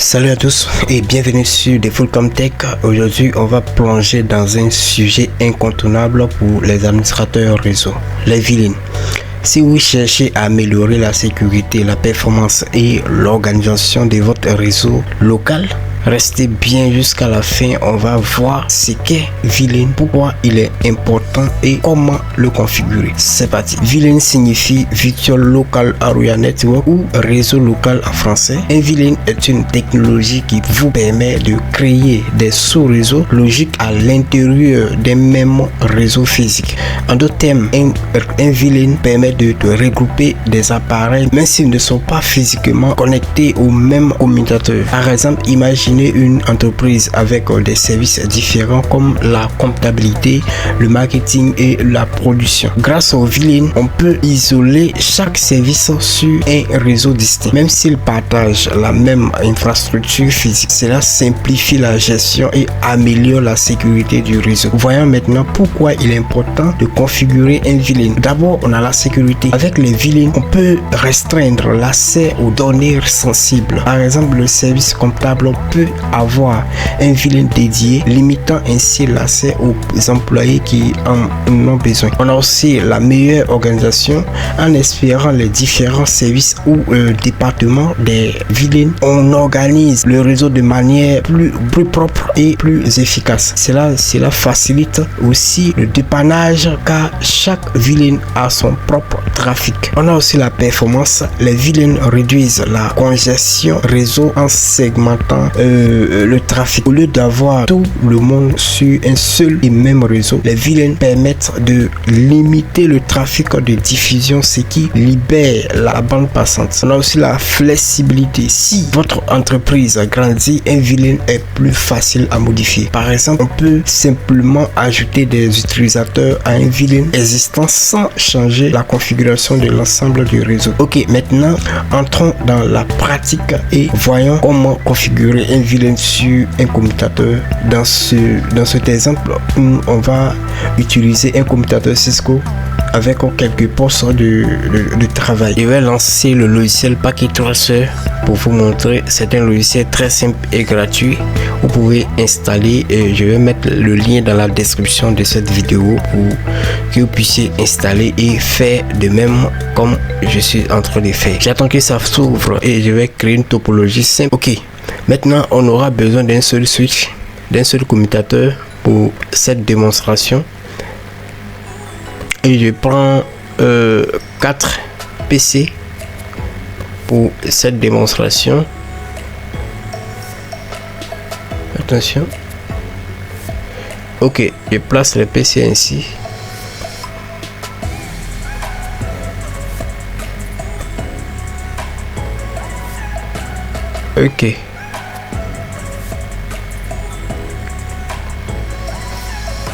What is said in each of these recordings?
Salut à tous et bienvenue sur Fullcom Tech. Aujourd'hui, on va plonger dans un sujet incontournable pour les administrateurs réseau, les VLAN. Si vous cherchez à améliorer la sécurité, la performance et l'organisation de votre réseau local, restez bien jusqu'à la fin. On va voir ce qu'est VLAN, pourquoi il est important et comment le configurer. C'est parti. VLAN signifie Virtual Local Area Network ou réseau local en français. Un VLAN est une technologie qui vous permet de créer des sous-réseaux logiques à l'intérieur d'un même réseau physique. En d'autres termes, un VLAN permet de regrouper des appareils même s'ils ne sont pas physiquement connectés au même commutateur. Par exemple, imaginez une entreprise avec des services différents comme la comptabilité, le marketing et la production. Grâce au VLAN, on peut isoler chaque service sur un réseau distinct, même s'ils partagent la même infrastructure physique. Cela simplifie la gestion et améliore la sécurité du réseau. Voyons maintenant pourquoi il est important de configurer un VLAN. D'abord, on a la sécurité. Avec les VLAN, on peut restreindre l'accès aux données sensibles. Par exemple, le service comptable peut avoir un VLAN dédié, limitant ainsi l'accès aux employés qui en ont besoin. On a aussi la meilleure organisation en espérant les différents services ou départements des VLAN. On organise le réseau de manière plus propre et plus efficace. Cela facilite aussi le dépannage car chaque VLAN a son propre trafic. On a aussi la performance. Les VLAN réduisent la congestion réseau en segmentant le trafic. Au lieu d'avoir tout le monde sur un seul et même réseau, les VLAN permettent de limiter le trafic de diffusion, ce qui libère la bande passante. On a aussi la flexibilité. Si votre entreprise grandit, un VLAN est plus facile à modifier. Par exemple, on peut simplement ajouter des utilisateurs à un VLAN existant sans changer la configuration de l'ensemble du réseau. Ok, maintenant entrons dans la pratique et voyons comment configurer un VLAN sur un commutateur. Dans cet exemple, on va utiliser un commutateur Cisco avec quelques postes de travail. Je vais lancer le logiciel Packet Tracer pour vous montrer. C'est un logiciel très simple et gratuit. Vous pouvez installer et je vais mettre le lien dans la description de cette vidéo pour que vous puissiez installer et faire de même comme je suis en train de faire. J'attends que ça s'ouvre et je vais créer une topologie simple. Ok, maintenant on aura besoin d'un seul switch, d'un seul commutateur pour cette démonstration. Et je prends 4 PC pour cette démonstration. Attention. Ok, je place le PC ainsi. Ok.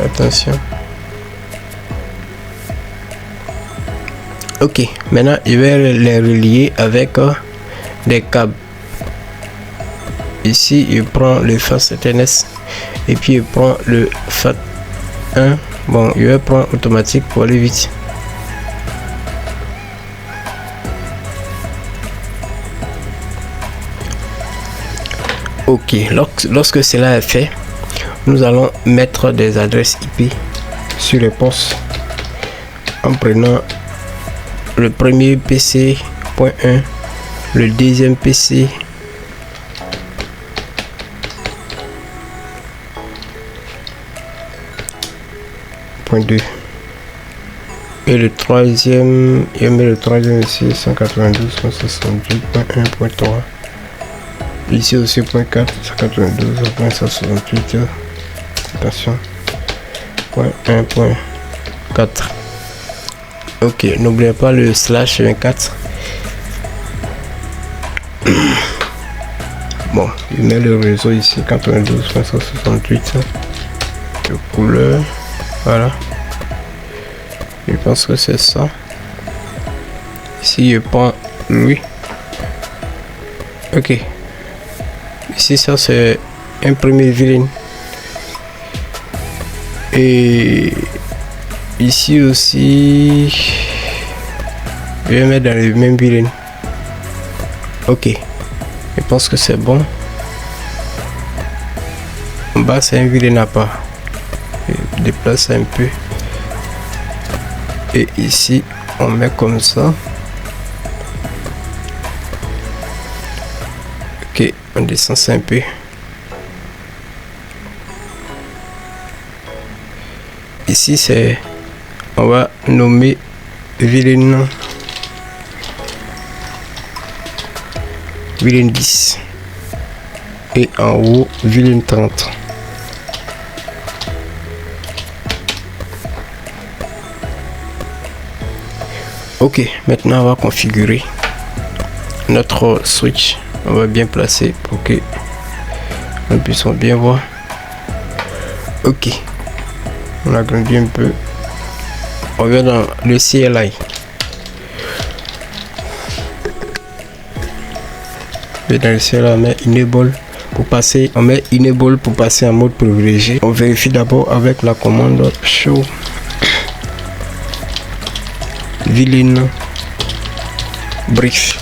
Attention. Ok, maintenant je vais les relier avec des câbles. Ici, je prends le Fast Ethernet et puis je prends le FAT1. Bon, je vais prendre automatique pour aller vite. Ok, lorsque cela est fait, nous allons mettre des adresses IP sur les postes en prenant le premier PC .1, le deuxième PC .2 et le troisième, je mets le troisième ici 192.68.1.3, ici aussi .4 192.168, attention, .1.4. Ok, n'oubliez pas le /24. Bon, je mets le réseau ici 92.168 de couleur. Voilà, je pense que c'est ça. Ici je prends lui. Ok, ici ça c'est un premier VLAN et ici aussi je vais mettre dans le même VLAN. Ok, je pense que c'est bon. En bas c'est un vilain à part. Je déplace un peu. Et ici on met comme ça. Ok, on descend ça un peu. Ici c'est, on va nommer vilain 10 et en haut vilain 30. Ok, maintenant on va configurer notre switch. On va bien placer pour que nous puissions bien voir. Ok, on agrandit un peu. On vient dans le CLI. Et dans le CLI on met enable pour passer. On met enable pour passer en mode privilégié. On vérifie d'abord avec la commande show vilain brief.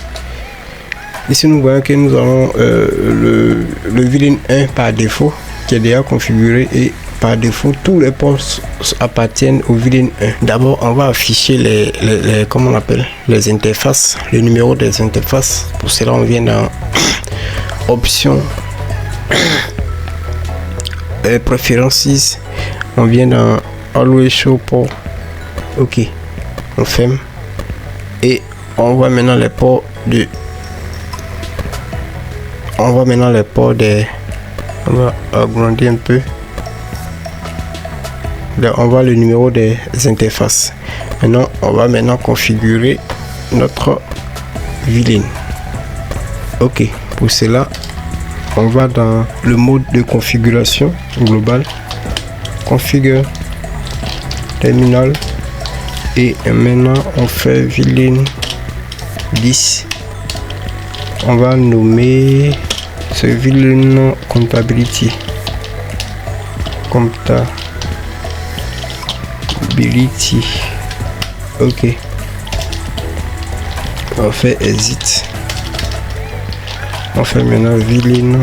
Ici nous voyons que nous avons le vilain 1 par défaut qui est déjà configuré, et par défaut tous les ports appartiennent au vilain 1. D'abord on va afficher les comment on appelle les interfaces, le numéro des interfaces. Pour cela on vient dans options préférences, on vient dans always show port. Ok, on ferme et on voit maintenant les ports de on va agrandir un peu. Là, on voit le numéro des interfaces. Maintenant on va configurer notre vilain. Ok, pour cela on va dans le mode de configuration global, configure terminal, et maintenant on fait vilain 10. On va nommer ce vilain comptability. Ok, on fait exit. On fait maintenant vilain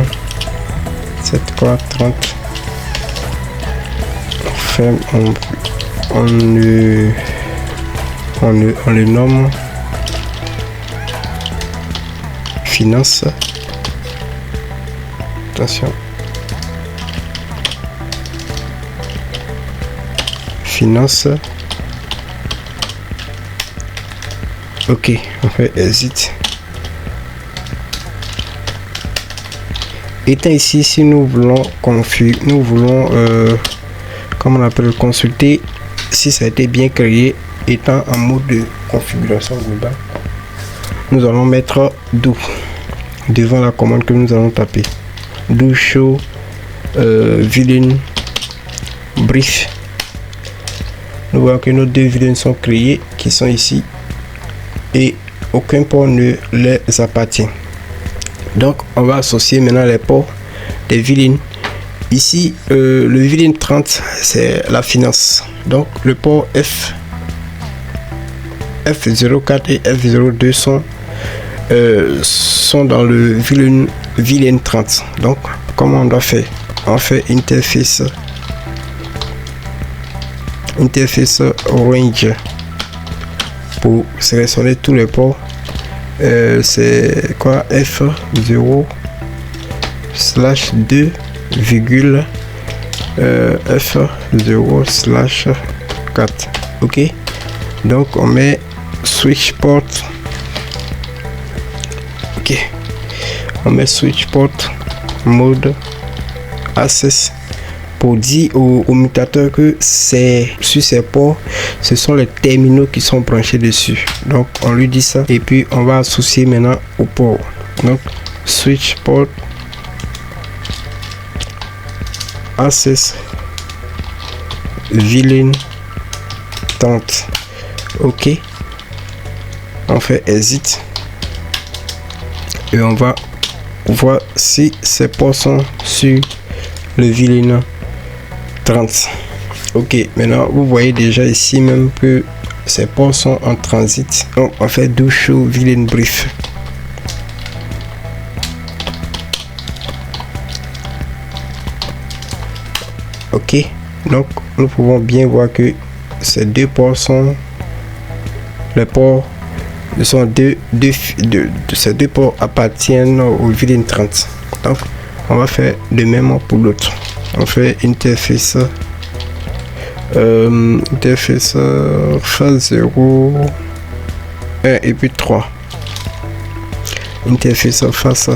7.30. On le nomme finance. Attention, finance. Ok, on fait exit. Étant ici, si nous voulons comment on appelle, consulter si ça a été bien créé, étant en mode de configuration globale, nous allons mettre do devant la commande que nous allons taper. Do show vilain brief. Nous voyons que nos deux vilains sont créés, qui sont ici, et aucun port ne les appartient. Donc on va associer maintenant les ports des vilains. Ici le vilain 30 c'est la finance, donc le port F04 et F02 sont dans le vilain 30. Donc comment on doit faire? On fait interface range pour sélectionner tous les ports. C'est quoi? F0/2, F0/4. Ok, donc on met switch port. Ok, on met switch port mode access pour dire au mutateur que c'est sur ces ports, ce sont les terminaux qui sont branchés dessus. Donc on lui dit ça, et puis on va associer maintenant au port. Donc switch port access vilain 30. Ok, on fait exit et on va voir si ces ports sont sur le vilain 30. Ok, maintenant vous voyez déjà ici même que ces ports sont en transit. Donc on fait do show vilain brief. Ok, donc nous pouvons bien voir que ces deux ports sont les ports ces deux ports appartiennent au VLAN 30. Donc on va faire de même pour l'autre. On fait interface phase 0 1 et puis 3. Interface phase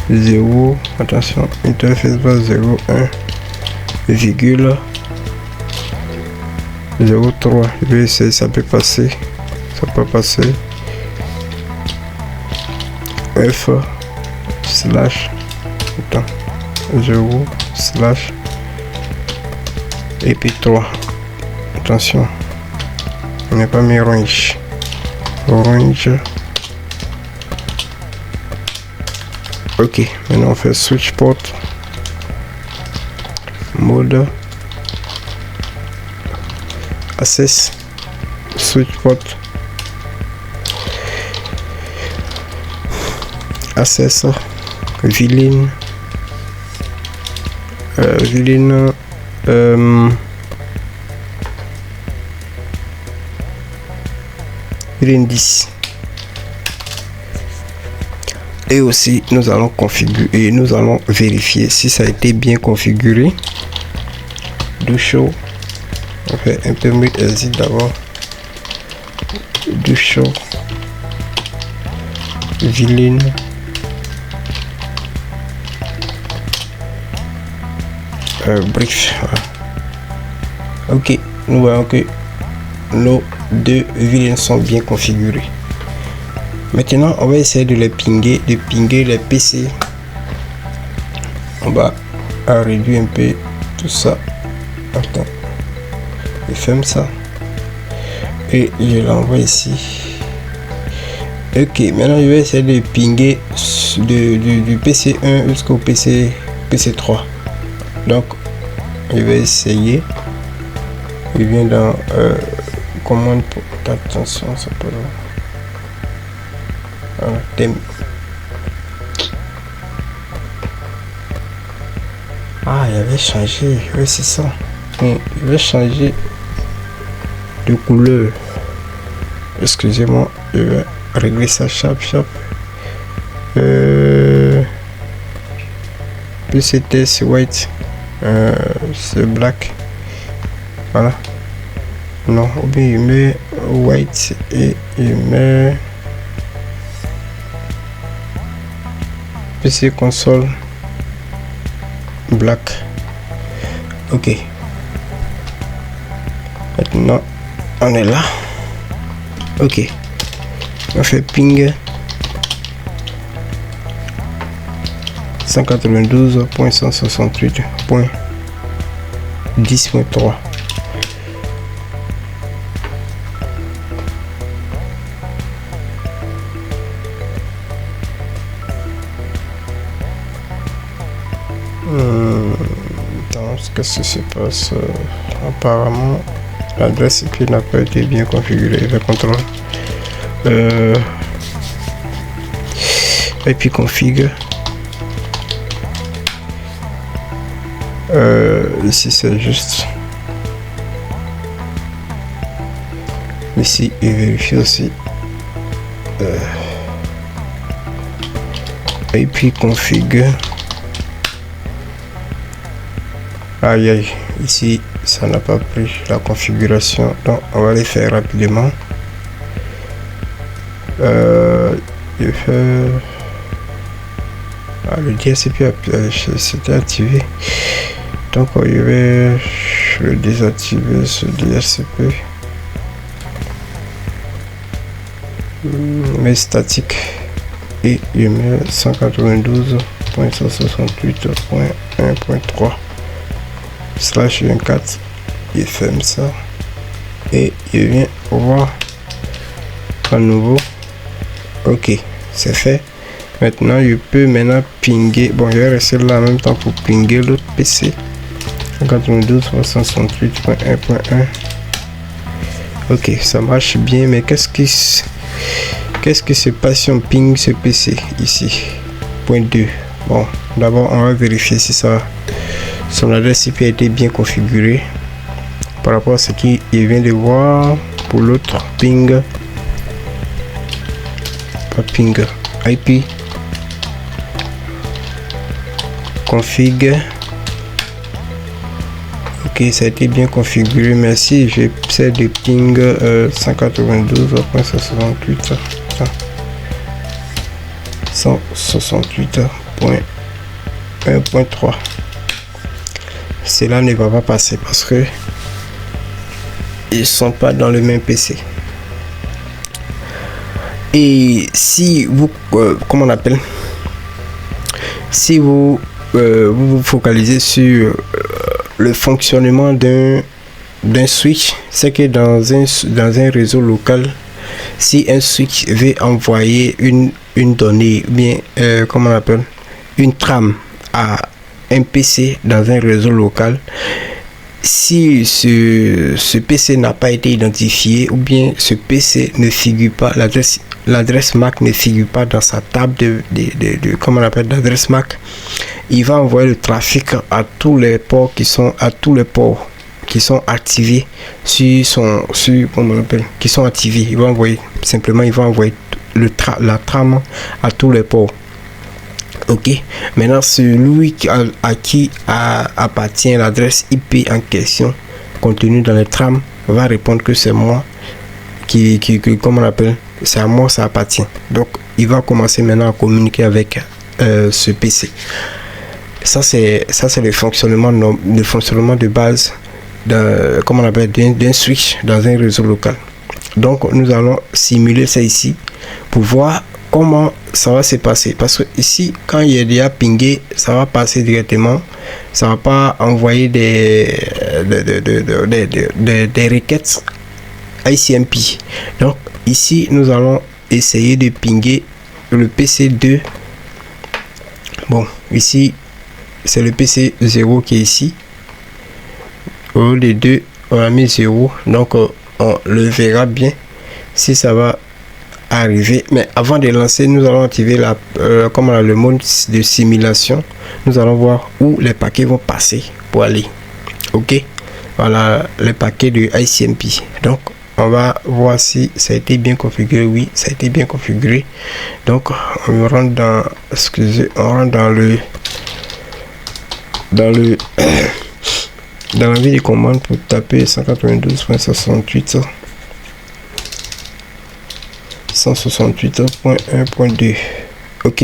0, attention, interface phase 0 1 virgule 0,3. Je vais essayer, ça peut passer. Ça peut passer. F slash 0 slash et puis 3. Attention, on n'est pas mis orange. Ok, maintenant on fait switch port mode access switch port access VLAN VLAN 10. Et aussi nous allons configurer et nous allons vérifier si ça a été bien configuré. Do show, on fait un peu mieux exit d'abord. Do show VLAN brief. Ok, nous voyons que nos deux VLAN sont bien configurés. Maintenant, on va essayer de pinguer les PC. On va réduire un peu tout ça. Attends, je ferme ça et je l'envoie ici. Ok, maintenant je vais essayer de pinguer du PC1 jusqu'au PC3. Donc, je vais essayer. Je viens dans commande pour attention, ça peut. Ah, il avait changé, oui c'est ça. Il avait changé de couleur. Excusez-moi, je vais régler ça chap. Puis c'était c'est white, c'est black. Voilà. Non, ou bien il met white et il met PC console black. Ok, maintenant on est là. Ok, on fait ping 192.168.10.3. Qu'est-ce qui se passe? Apparemment l'adresse IP n'a pas été bien configurée. Le contrôle IP config. Ici c'est juste ici et vérifier aussi IP config. Aïe, ici ça n'a pas pris la configuration, donc on va les faire rapidement. Le DHCP c'était activé, donc je vais le désactiver ce DHCP, mais statique, et je mets 192.168.1.3 slash 24. Il ferme ça et il vient voir à nouveau. Ok, c'est fait. Maintenant je peux pinguer. Bon, je vais rester là en même temps pour pinguer l'autre PC 192.168.1.1. ok, ça marche bien, mais qu'est-ce qui se passe si on ping ce PC ici? Point 2. Bon, d'abord on va vérifier si ça son adresse IP a été bien configurée par rapport à ce qu'il vient de voir pour l'autre. Ping, pas ping, IP config. Ok, ça a été bien configuré, merci. J'essaie de ping 192.168.1.3. Cela ne va pas passer parce que ils sont pas dans le même PC. Et si vous comment on appelle, si vous vous focalisez sur le fonctionnement d'un switch, c'est que dans un réseau local, si un switch veut envoyer une donnée, bien comment on appelle, une trame à un PC dans un réseau local, si ce PC n'a pas été identifié, ou bien ce PC ne figure pas, l'adresse MAC ne figure pas dans sa table de comment on appelle, d'adresse MAC, il va envoyer le trafic à tous les ports qui sont activés comment on appelle, qui sont activés. Il va envoyer la trame à tous les ports. Ok, maintenant celui à qui appartient l'adresse IP en question contenue dans les trames va répondre que c'est moi qui comment on appelle, c'est à moi ça appartient. Donc il va commencer maintenant à communiquer avec ce PC. Ça c'est le fonctionnement de base d'un comment on appelle, d'un switch dans un réseau local. Donc nous allons simuler ça ici pour voir comment ça va se passer, parce que ici quand il est déjà pingé, ça va passer directement, ça va pas envoyer des requêtes ICMP. Donc ici nous allons essayer de pinguer le PC2. Bon, ici c'est le PC 0 qui est ici. Au lieu de 2 on a mis 0, donc on le verra bien si ça va arriver. Mais avant de lancer, nous allons activer le mode de simulation. Nous allons voir où les paquets vont passer pour aller. Ok, voilà les paquets de ICMP. Donc on va voir si ça a été bien configuré. Oui, ça a été bien configuré. Donc on rentre dans dans la vie de commande pour taper 192.168.1.2. ok,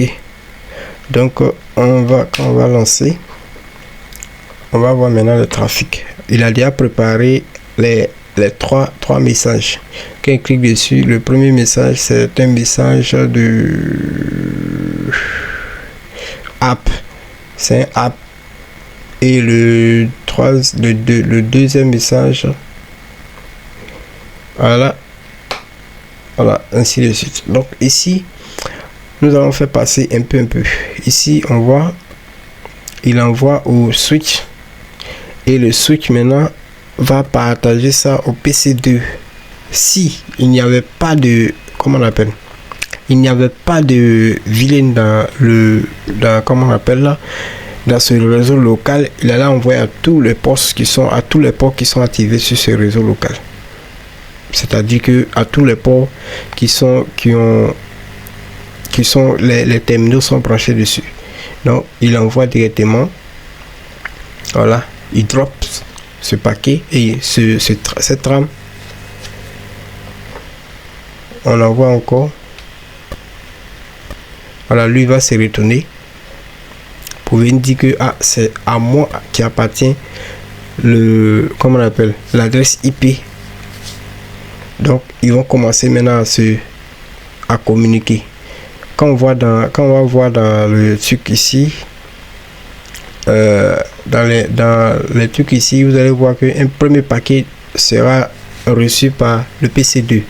donc quand on va lancer, on va voir maintenant le trafic. Il a déjà préparé les trois messages. Quand il clique dessus, le premier message c'est un message de app, c'est un app, et le deuxième message, voilà, ainsi de suite. Donc ici nous allons faire passer un peu. Ici on voit il envoie au switch, et le switch maintenant va partager ça au PC2. Si il n'y avait pas de comment on appelle, il n'y avait pas de vilain comment on appelle là, dans ce réseau local, il allait envoyer à tous les ports qui sont activés sur ce réseau local. C'est-à-dire que à tous les ports les terminaux sont branchés dessus. Donc il envoie directement, voilà, il drop ce paquet et cette trame. On envoie encore, voilà, lui va se retourner pour venir dire que c'est à moi qui appartient comment on appelle, l'adresse IP. Donc ils vont commencer maintenant à communiquer. Quand on va voir dans le truc ici, dans les trucs ici, vous allez voir qu'un premier paquet sera reçu par le PC2.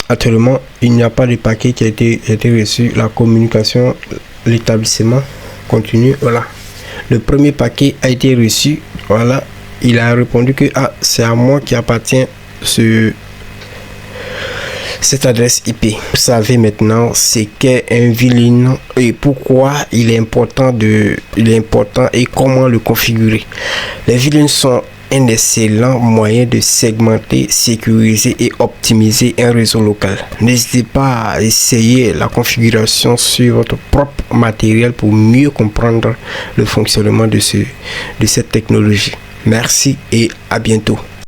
Actuellement, il n'y a pas de paquet qui a été reçu. La communication, l'établissement continue. Voilà, le premier paquet a été reçu. Voilà, il a répondu que c'est à moi qui appartient cette adresse IP. Vous savez maintenant ce qu'est un VLAN et pourquoi il est important et comment le configurer. Les VLANs sont un excellent moyen de segmenter, sécuriser et optimiser un réseau local. N'hésitez pas à essayer la configuration sur votre propre matériel pour mieux comprendre le fonctionnement de cette technologie. Merci et à bientôt.